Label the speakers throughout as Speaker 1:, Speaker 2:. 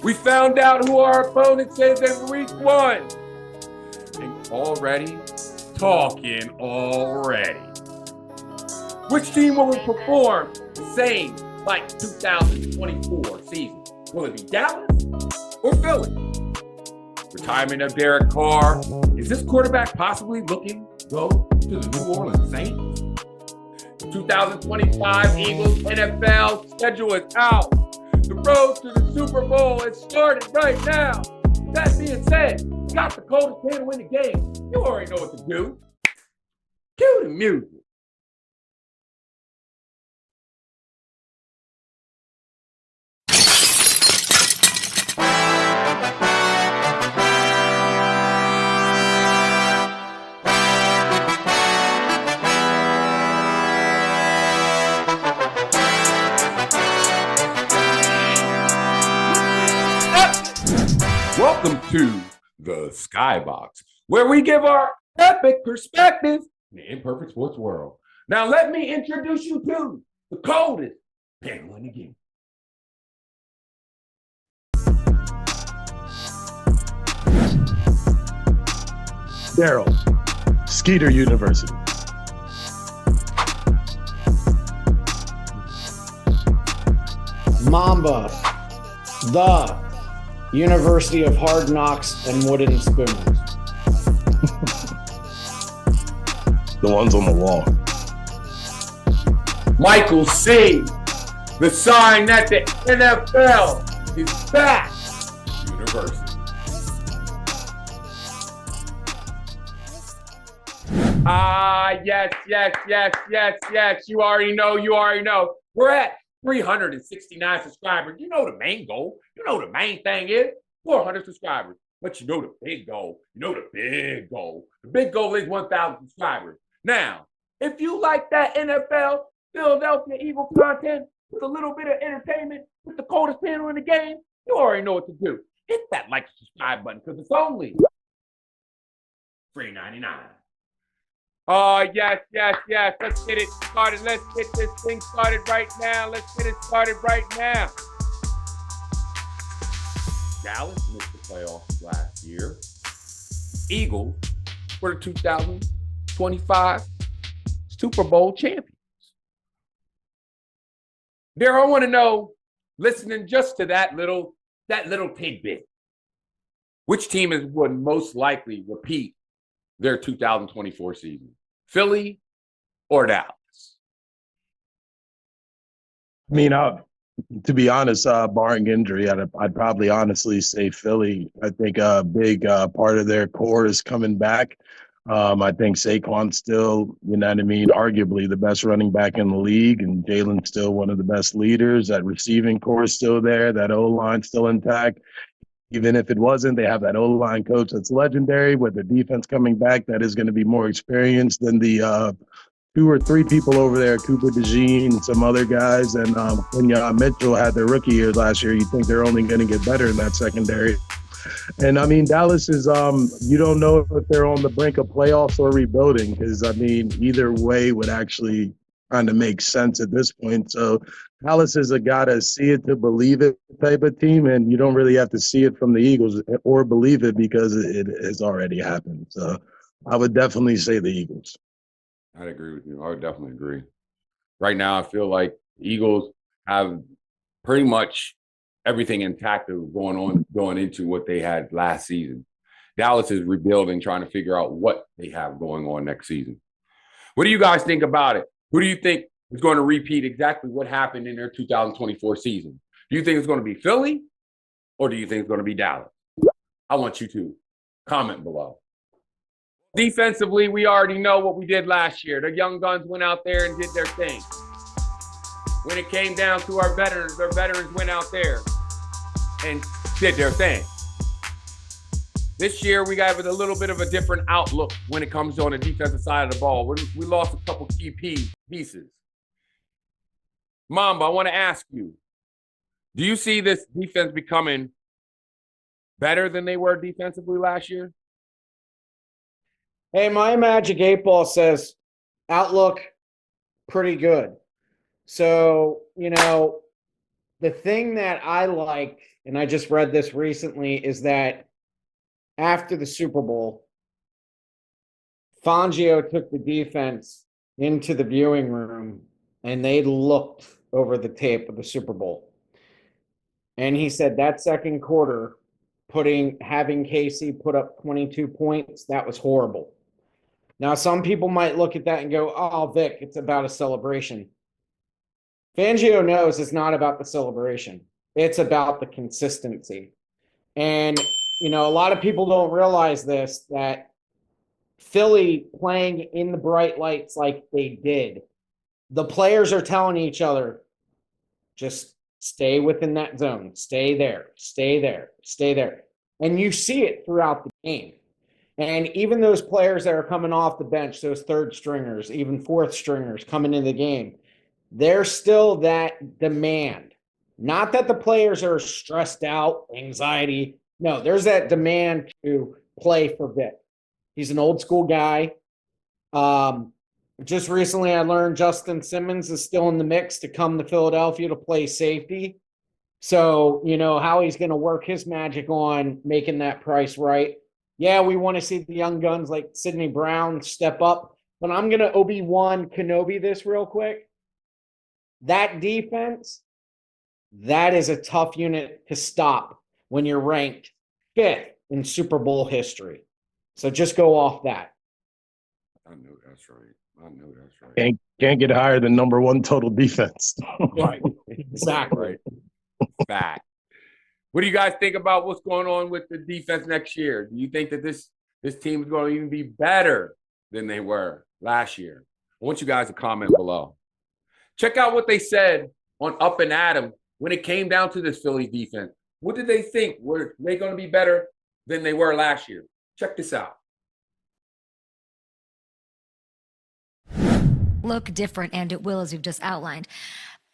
Speaker 1: We found out who our opponent is in week 1. And already talking already. Which team will perform the same like 2024 season? Will it be Dallas or Philly? Retirement of Derek Carr. Is this quarterback possibly looking to go to the New Orleans Saints? The 2025 Eagles NFL schedule is out. The road to the Super Bowl has started right now. That being said, you got the coldest man to win the game. You already know what to do. Cue the music. Welcome to the Skybox, where we give our epic perspective in the imperfect sports world. Now, let me introduce you to the coldest panel in the game.
Speaker 2: Daryl, Skeeter University.
Speaker 3: Mamba, the University of Hard Knocks and Wooden Spoons.
Speaker 2: The ones on the wall.
Speaker 1: Micheal C, the sign that the NFL is back. University. Yes. You already know. We're at 369 subscribers. You know the main goal. You know the main thing is 400 subscribers. But you know the big goal. The big goal is 1,000 subscribers. Now, if you like that NFL Philadelphia Eagles content with a little bit of entertainment with the coldest panel in the game, you already know what to do. Hit that like and subscribe button because it's only $3.99. Oh, yes. Let's get it started. Let's get this thing started right now. Dallas missed the playoffs last year. Eagles were the 2025 Super Bowl champions. There, I want to know, listening just to that little tidbit, which team would most likely repeat their 2024 season? Philly or Dallas?
Speaker 2: I mean, to be honest, barring injury, I'd probably honestly say Philly. I think a big part of their core is coming back. I think Saquon's still, arguably the best running back in the league, and Jalen's still one of the best leaders. That receiving core is still there. That O-line's still intact. Even if it wasn't, they have that O-line coach that's legendary with the defense coming back that is going to be more experienced than the 2 or 3 people over there, Cooper DeJean and some other guys. And Quinyon Micheal had their rookie year last year. You think they're only going to get better in that secondary. And, Dallas is you don't know if they're on the brink of playoffs or rebuilding because, either way would actually kind of make sense at this point. So Dallas is a gotta see it to believe it type of team, and you don't really have to see it from the Eagles or believe it because it has already happened. So I would definitely say the Eagles.
Speaker 1: I'd agree with you. I would definitely agree. Right now, I feel like the Eagles have pretty much everything intact that was going into what they had last season. Dallas is rebuilding, trying to figure out what they have going on next season. What do you guys think about it? Who do you think is going to repeat exactly what happened in their 2024 season? Do you think it's going to be Philly or do you think it's going to be Dallas? I want you to comment below. Defensively, we already know what we did last year. The young guns went out there and did their thing. When it came down to our veterans went out there and did their thing. This year, we got a little bit of a different outlook when it comes on the defensive side of the ball. We lost a couple key pieces. Mamba, I want to ask you, do you see this defense becoming better than they were defensively last year?
Speaker 3: Hey, my Magic 8 Ball says outlook pretty good. So, the thing that I like and I just read this recently, is that after the Super Bowl, Fangio took the defense into the viewing room and they looked over the tape of the Super Bowl. And he said that second quarter, having KC put up 22 points, that was horrible. Now, some people might look at that and go, oh, Vic, it's about a celebration. Fangio knows it's not about the celebration. It's about the consistency. And, a lot of people don't realize this, that Philly playing in the bright lights like they did, the players are telling each other, just stay within that zone, stay there, stay there, stay there. And you see it throughout the game. And even those players that are coming off the bench, those third stringers, even fourth stringers coming into the game, there's still that demand. Not that the players are stressed out, anxiety. No, there's that demand to play for Vic. He's an old school guy. Just recently I learned Justin Simmons is still in the mix to come to Philadelphia to play safety. So, how he's going to work his magic on making that price right. Yeah, we want to see the young guns like Sidney Brown step up. But I'm going to Obi-Wan Kenobi this real quick. That defense, that is a tough unit to stop when you're ranked 5th in Super Bowl history. So just go off that.
Speaker 1: I know that's right.
Speaker 2: Can't get higher than number 1 total defense.
Speaker 3: Right. Exactly.
Speaker 1: Fact. What do you guys think about what's going on with the defense next year? Do you think that this team is going to even be better than they were last year? I want you guys to comment below. Check out what they said on Up and Adam when it came down to this Philly defense. What did they think? Were they going to be better than they were last year? Check this out.
Speaker 4: Look different, and it will, as we've just outlined.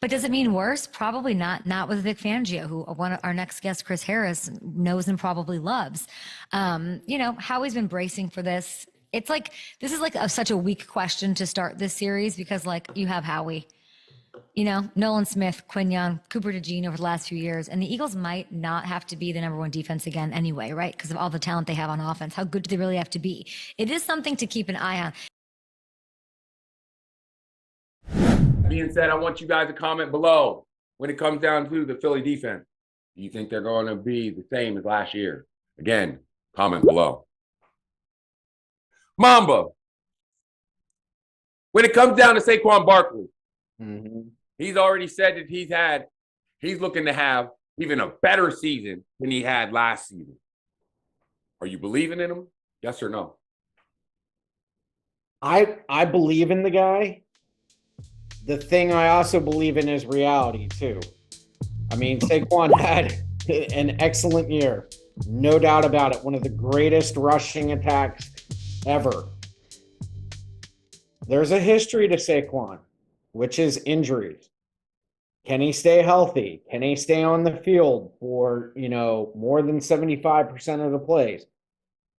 Speaker 4: But does it mean worse? Probably not. Not with Vic Fangio, who our next guest, Chris Harris, knows and probably loves. Howie's been bracing for this. It's like, this is like such a weak question to start this series because, you have Howie, Nolan Smith, Quinyon, Cooper DeJean over the last few years, and the Eagles might not have to be the number 1 defense again anyway, right? Because of all the talent they have on offense. How good do they really have to be? It is something to keep an eye on.
Speaker 1: Being said, I want you guys to comment below when it comes down to the Philly defense. Do you think they're going to be the same as last year? Again, comment below. Mamba, when it comes down to Saquon Barkley, he's already said that he's looking to have even a better season than he had last season. Are you believing in him? Yes or no?
Speaker 3: I believe in the guy. The thing I also believe in is reality, too. I mean, Saquon had an excellent year. No doubt about it. One of the greatest rushing attacks ever. There's a history to Saquon, which is injuries. Can he stay healthy? Can he stay on the field for, more than 75% of the plays?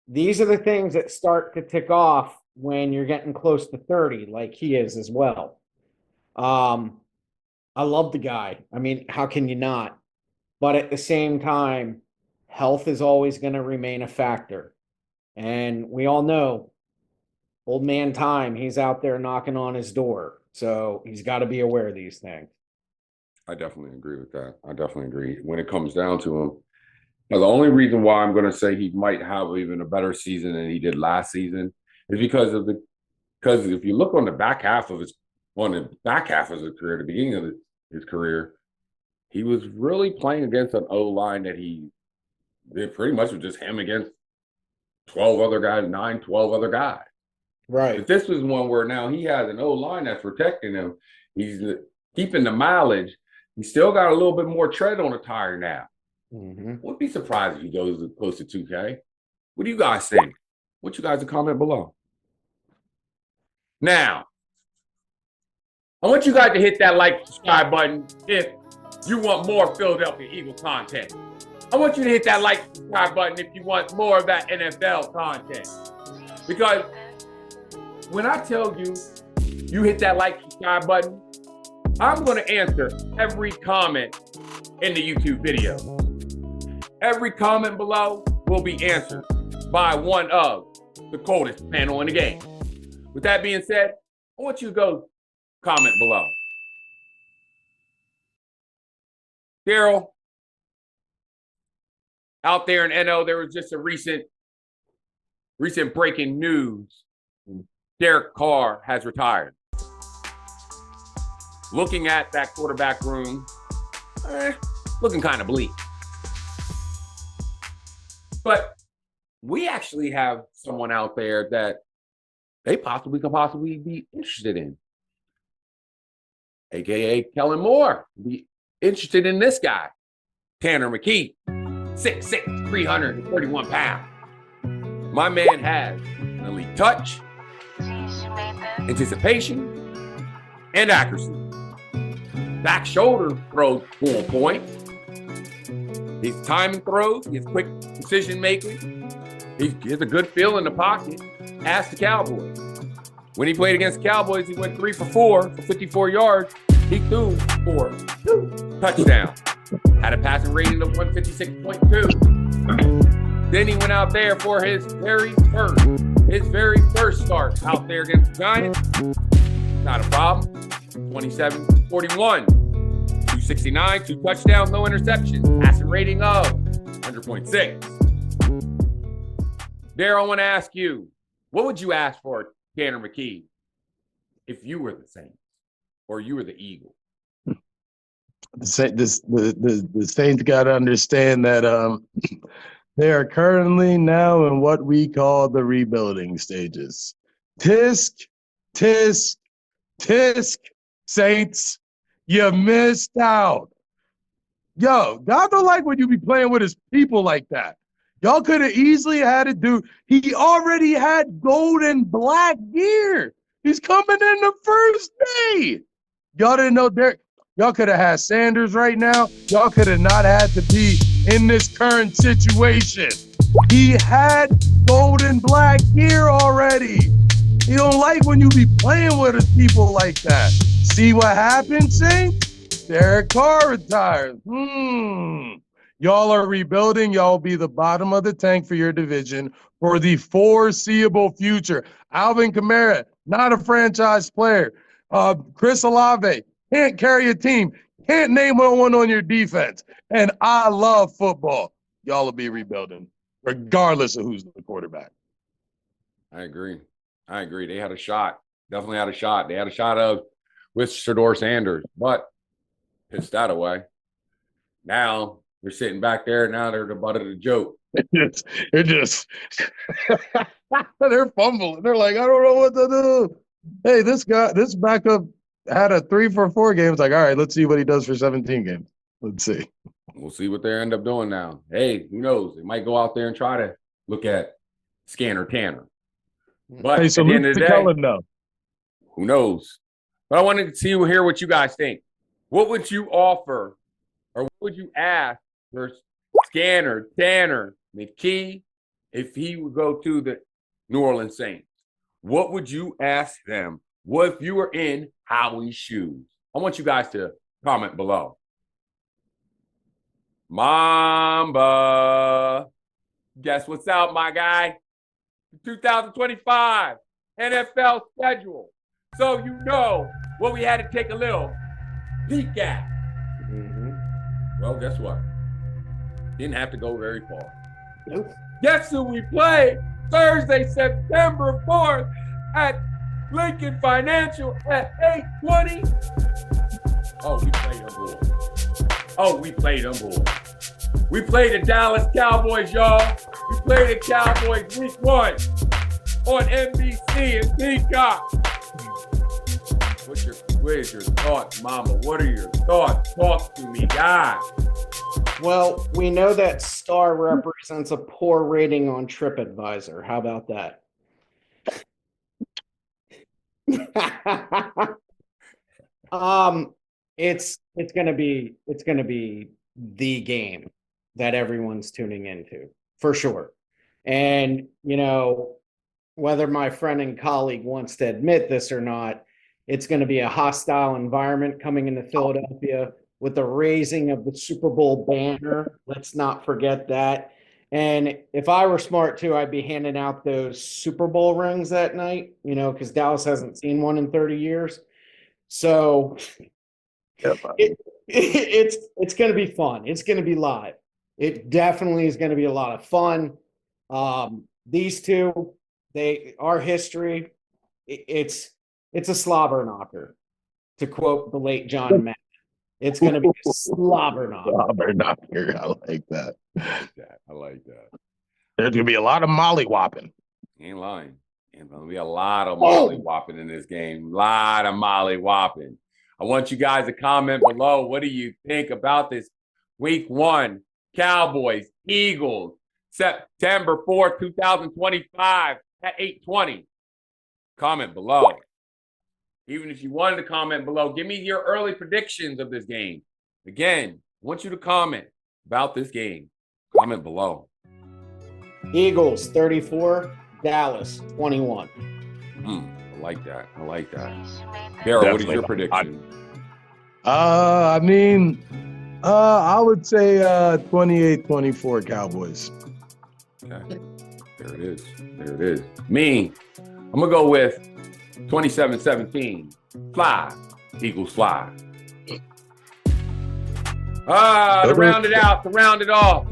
Speaker 3: These are the things that start to tick off when you're getting close to 30, like he is as well. I love the guy. I mean, how can you not? But at the same time, health is always going to remain a factor. And we all know old man time, he's out there knocking on his door. So he's got to be aware of these things.
Speaker 1: I definitely agree with that. I definitely agree. When it comes down to him, the only reason why I'm going to say he might have even a better season than he did last season is because if you look on the back half of his career, the beginning of his career, he was really playing against an O-line that it pretty much was just him against 12 other other guys.
Speaker 3: Right.
Speaker 1: But this was one where now he has an O-line that's protecting him. He's keeping the mileage. He's still got a little bit more tread on the tire now. Wouldn't be surprised if he goes close to 2K. What do you guys think? What you guys to comment below. Now, I want you guys to hit that subscribe button if you want more Philadelphia Eagle content. I want you to hit that subscribe button if you want more of that NFL content. Because when I tell you, you hit that subscribe button, I'm going to answer every comment in the YouTube video. Every comment below will be answered by one of the coldest panel in the game. With that being said, I want you to go comment below. Daryl, out there in NO, there was just a recent breaking news. Derek Carr has retired. Looking at that quarterback room, looking kind of bleak. But we actually have someone out there that they could possibly be interested in, aka Kellen Moore. Be interested in this guy, Tanner McKee, 6'6", 331 pounds. My man has an elite touch, anticipation, and accuracy. Back shoulder throws full point. His timing throws, his quick decision making. He has a good feel in the pocket. Ask the Cowboys. When he played against the Cowboys, he went 3 for 4 for 54 yards. He threw for 2 touchdowns. Had a passing rating of 156.2. Then he went out there for his very first start out there against the Giants. Not a problem. 27-41. 269, 2 touchdowns, no interceptions. Passing rating of 100.6. Daryl, I want to ask you, what would you ask for Tanner McKee if you were the Saints or you were the Eagles?
Speaker 2: The Saints got to understand that they are currently now in what we call the rebuilding stages. Tisk, tisk, tisk, Saints, you missed out. Yo, God don't like when you be playing with his people like that. Y'all could have easily had it do. He already had gold and black gear. He's coming in the first day. Y'all didn't know Derek. Y'all could have had Sanders right now. Y'all could have not had to be in this current situation. He had gold and black gear already. He don't like when you be playing with his people like that. See what happened, Saints? Derek Carr retires. Y'all are rebuilding. Y'all will be the bottom of the tank for your division for the foreseeable future. Alvin Kamara, not a franchise player. Chris Olave, can't carry a team. Can't name one on your defense. And I love football. Y'all will be rebuilding, regardless of who's the quarterback.
Speaker 1: I agree. They had a shot. Definitely had a shot. They had a shot of with Shedeur Sanders, but pissed that away. Now they're sitting back there. Now they're the butt of the joke.
Speaker 2: They're fumbling. They're like, I don't know what to do. Hey, this backup had a 3 for 4 games. Like, all right, let's see what he does for 17 games. Let's see.
Speaker 1: We'll see what they end up doing now. Hey, who knows? They might go out there and try to look at Scanner Tanner. But
Speaker 2: hey,
Speaker 1: at the end of the day, who knows? But I wanted to hear what you guys think. What would you offer or what would you ask for Scanner, Tanner, McKee if he would go to the New Orleans Saints? What would you ask them? What if you were in Howie's shoes? I want you guys to comment below. Mamba, guess what's out, my guy? 2025 NFL schedule. So you know what we had to take a little peek at. Well, guess what? Didn't have to go very far.
Speaker 3: Nope.
Speaker 1: Guess who we play Thursday, September 4th at Lincoln Financial at 8:20? Oh, we played them boys. We played the Dallas Cowboys, y'all. We played the Cowboys week 1 on NBC and Peacock. Where's your thoughts, Mama? What are your thoughts? Talk to me, guys.
Speaker 3: Well, we know that star represents a poor rating on TripAdvisor. How about that? It's gonna be the game that everyone's tuning into for sure. And whether my friend and colleague wants to admit this or not, it's going to be a hostile environment coming into Philadelphia. with the raising of the Super Bowl banner. Let's not forget that. And if I were smart too, I'd be handing out those Super Bowl rings that night, because Dallas hasn't seen one in 30 years. So it's going to be fun. It's going to be live. It definitely is going to be a lot of fun. These two, our history, it's a slobber knocker, to quote the late John Madden. It's going to be a slobber knocker.
Speaker 2: Slobber knocker. I like that.
Speaker 1: I like that.
Speaker 2: There's gonna be a lot of molly-whopping.
Speaker 1: Ain't lying. There's gonna be a lot of molly-whopping in this game. A lot of molly-whopping. I want you guys to comment below. What do you think about this week 1 Cowboys, Eagles, September 4th, 2025 at 8:20? Comment below. Even if you wanted to comment below, give me your early predictions of this game. Again, I want you to comment about this game. Comment below.
Speaker 3: Eagles 34, Dallas 21.
Speaker 1: I like that. I like that. Daryl, what is your prediction?
Speaker 2: I would say 28-24 Cowboys.
Speaker 1: Okay. There it is. There it is. Me, I'm going to go with 27-17. Fly. Eagles fly. To round it out, to round it off.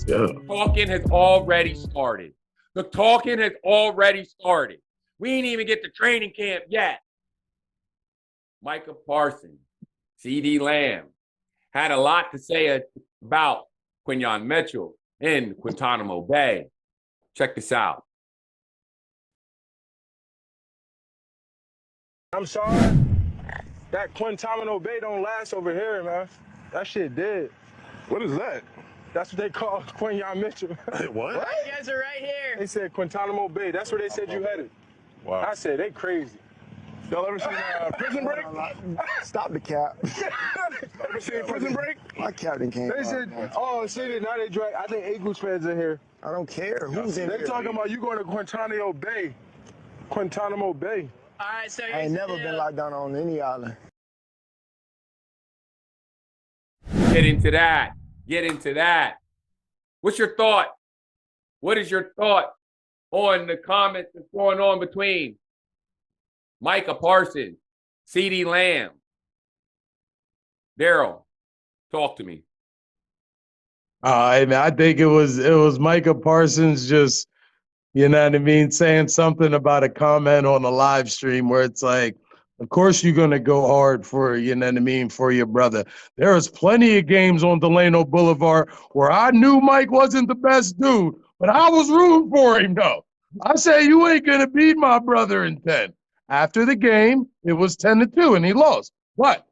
Speaker 2: Yeah.
Speaker 1: The talking has already started. The talking has already started. We ain't even get to training camp yet. Micah Parsons, CeeDee Lamb, had a lot to say about Quinyon Micheal in Guantanamo Bay. Check this out.
Speaker 5: I'm sorry. That Guantanamo Bay don't last over here, man. That shit dead.
Speaker 6: What is that?
Speaker 5: That's what they call Quinyon Micheal.
Speaker 6: What?
Speaker 7: You guys are right here.
Speaker 5: They said Guantanamo Bay. That's where they said you headed.
Speaker 6: Wow.
Speaker 5: I said, they crazy.
Speaker 6: Y'all ever seen Prison Break?
Speaker 8: Stop the cap.
Speaker 6: Ever seen Prison Break?
Speaker 8: My captain can't.
Speaker 5: They said, oh, see, now they drag. I think Eagles fans in here.
Speaker 8: I don't care who's in
Speaker 5: They
Speaker 8: here.
Speaker 5: talking about you going to Guantanamo Bay. Guantanamo Bay.
Speaker 7: All right, so
Speaker 8: I ain't never been locked down on any island.
Speaker 1: Get into that. Get into that. What's your thought? What is your thought on the comments that's going on between Micah Parsons, CeeDee Lamb? Daryl, talk to me.
Speaker 2: I think it was Micah Parsons just, you know what I mean, saying something about a comment on a live stream where it's like, of course you're going to go hard for, you know what I mean, for your brother. There was plenty of games on Delano Boulevard where I knew Mike wasn't the best dude, but I was rooting for him, though. I say, you ain't going to beat my brother in 10. After the game, it was 10-2, and he lost. But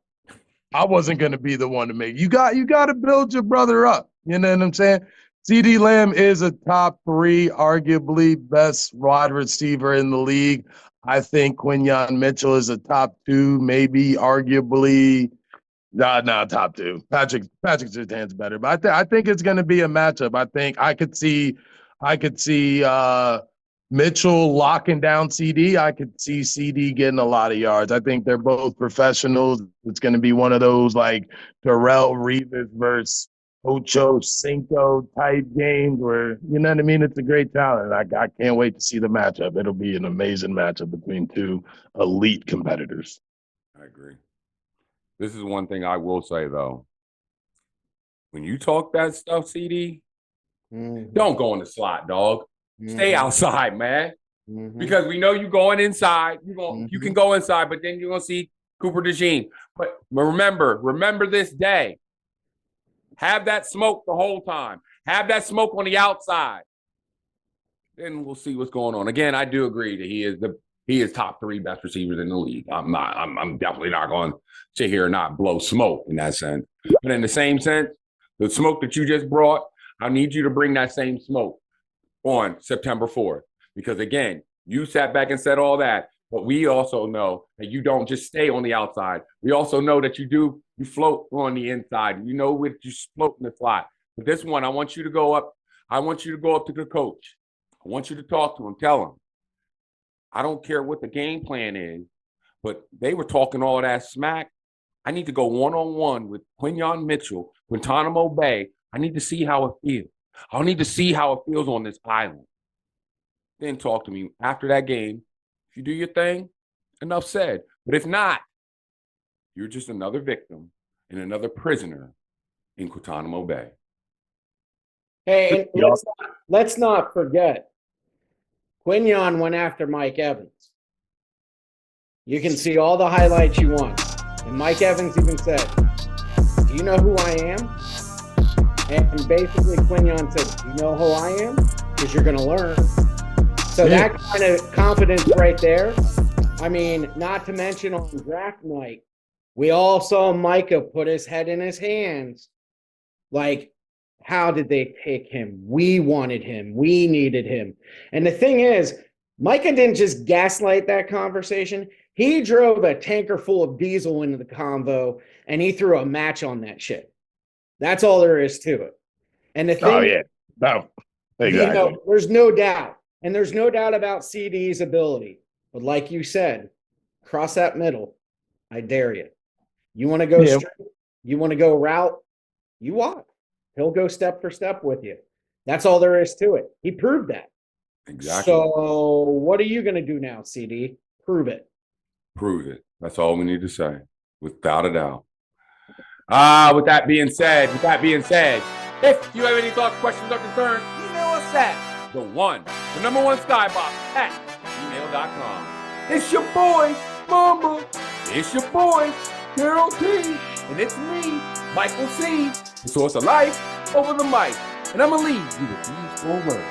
Speaker 2: I wasn't going to be the one to make. You got to build your brother up. You know what I'm saying? CeeDee Lamb is a top 3, arguably best wide receiver in the league. I think Quinyon Micheal is a top 2, maybe arguably. Top 2. Patrick Surtain's better, but I think it's going to be a matchup. I think I could see Micheal locking down CeeDee. I could see CeeDee getting a lot of yards. I think they're both professionals. It's going to be one of those like Darrelle Revis versus Ocho Cinco type games where, you know what I mean? It's a great talent. I can't wait to see the matchup. It'll be an amazing matchup between 2 elite competitors.
Speaker 1: I agree. This is one thing I will say, though. When you talk that stuff, CeeDee, don't go in the slot, dog. Stay outside, man. Because we know you going inside. You can go inside, but then you're going to see Cooper DeJean. But remember this day. Have that smoke the whole time. Have that smoke on the outside. Then we'll see what's going on. Again, I do agree that he is top 3 best receivers in the league. I'm definitely not going to sit here and not blow smoke in that sense. But in the same sense, the smoke that you just brought, I need you to bring that same smoke on September 4th. Because again, you sat back and said all that, but we also know that you don't just stay on the outside. We also know that you float on the inside. You know what you float in the slot. But this one, I want you to go up. I want you to go up to the coach. I want you to talk to him. Tell him, I don't care what the game plan is, but they were talking all that smack. I need to go one-on-one with Quinyon Mitchell, Guantanamo Bay. I need to see how it feels. I need to see how it feels on this island. Then talk to me after that game. If you do your thing, enough said. But if not, you're just another victim and another prisoner in Guantanamo Bay.
Speaker 3: Hey, and let's not forget, Quinyon went after Mike Evans. You can see all the highlights you want. And Mike Evans even said, "Do you know who I am?" And basically Quinyon said, "Do you know who I am? Because you're going to learn." So that kind of confidence right there. I mean, not to mention on draft night, we all saw Micah put his head in his hands. Like, how did they take him? We wanted him. We needed him. And the thing is, Micah didn't just gaslight that conversation. He drove a tanker full of diesel into the convo, and he threw a match on that shit. That's all there is to it. And the thing,
Speaker 2: No, exactly.
Speaker 3: there's no doubt. And there's no doubt about CeeDee's ability. But like you said, cross that middle. I dare you. You want to go straight? You want to go route? You walk. He'll go step for step with you. That's all there is to it. He proved that.
Speaker 1: Exactly.
Speaker 3: So what are you going to do now, CeeDee? Prove it.
Speaker 1: Prove it. That's all we need to say, without a doubt. With that being said, if you have any thoughts, questions, or concerns, email us at the number one skybox at gmail.com. It's your boy, Mamba. It's your boy, Carol P. And it's me, Michael C. The source of life over the mic. And I'm going to leave you with these 4 words.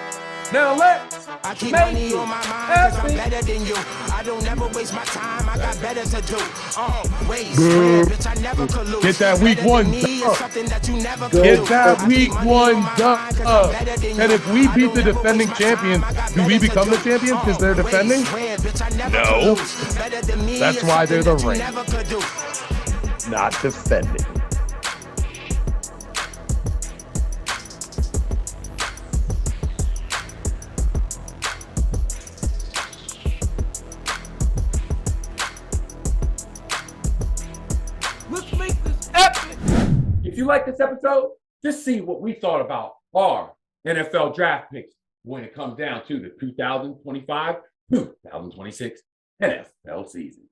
Speaker 1: Now let's
Speaker 9: I keep
Speaker 1: make
Speaker 9: money
Speaker 1: it
Speaker 9: on my mind cause I'm
Speaker 1: happen.
Speaker 9: better than you. I don't never waste my time, I got better to do. Waste, bitch, I never could lose.
Speaker 2: Get that week
Speaker 9: Better
Speaker 2: one
Speaker 9: than me
Speaker 2: dub.
Speaker 9: is something that you never could
Speaker 2: Get
Speaker 9: do.
Speaker 2: that
Speaker 9: I
Speaker 2: week
Speaker 9: keep money
Speaker 2: one
Speaker 9: on my
Speaker 2: dub.
Speaker 9: mind 'cause I'm better than
Speaker 2: And
Speaker 9: you.
Speaker 2: if we
Speaker 9: I
Speaker 2: beat
Speaker 9: don't
Speaker 2: the
Speaker 9: never
Speaker 2: defending
Speaker 9: waste my time,
Speaker 2: champions,
Speaker 9: I got
Speaker 2: do we
Speaker 9: better to
Speaker 2: become the
Speaker 9: do.
Speaker 2: champions because they're
Speaker 9: Waste,
Speaker 2: defending?
Speaker 9: bitch, I never
Speaker 2: No.
Speaker 9: could lose. Better than me
Speaker 2: That's
Speaker 9: is
Speaker 2: why they're
Speaker 9: something
Speaker 2: the
Speaker 9: that you
Speaker 2: reign.
Speaker 9: never could do.
Speaker 2: Not defending.
Speaker 1: Let's make this epic. If you like this episode, just see what we thought about our NFL draft picks when it comes down to the 2025-2026 NFL season.